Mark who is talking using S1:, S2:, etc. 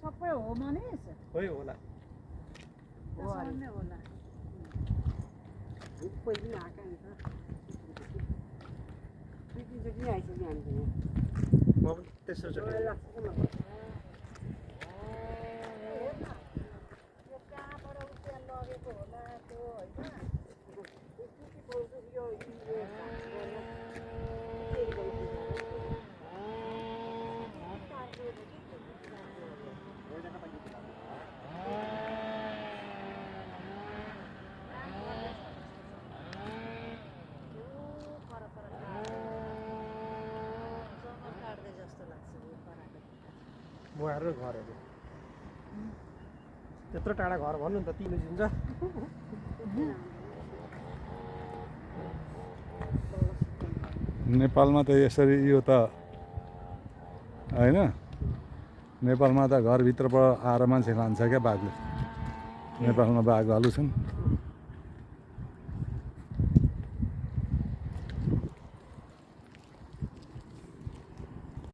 S1: सबै हो मनिस
S2: होइ होला
S1: होला
S3: पहिली आका नि त त्यति आइसक्यो हामी
S2: म पनि तेस्रो चोटि
S1: कहाँबाट उता लगेको होला त्यो होइन
S2: बुहार र घरहरू त्यत्रो टाढा घर भन्नु नि त 3 बजिन्छ
S4: नेपालमा त यसरी यो त हैन नेपालमा त घरभित्रबाट आएर मान्छे लान्छ क्या बाघले नेपालमा बाघ भालु छन्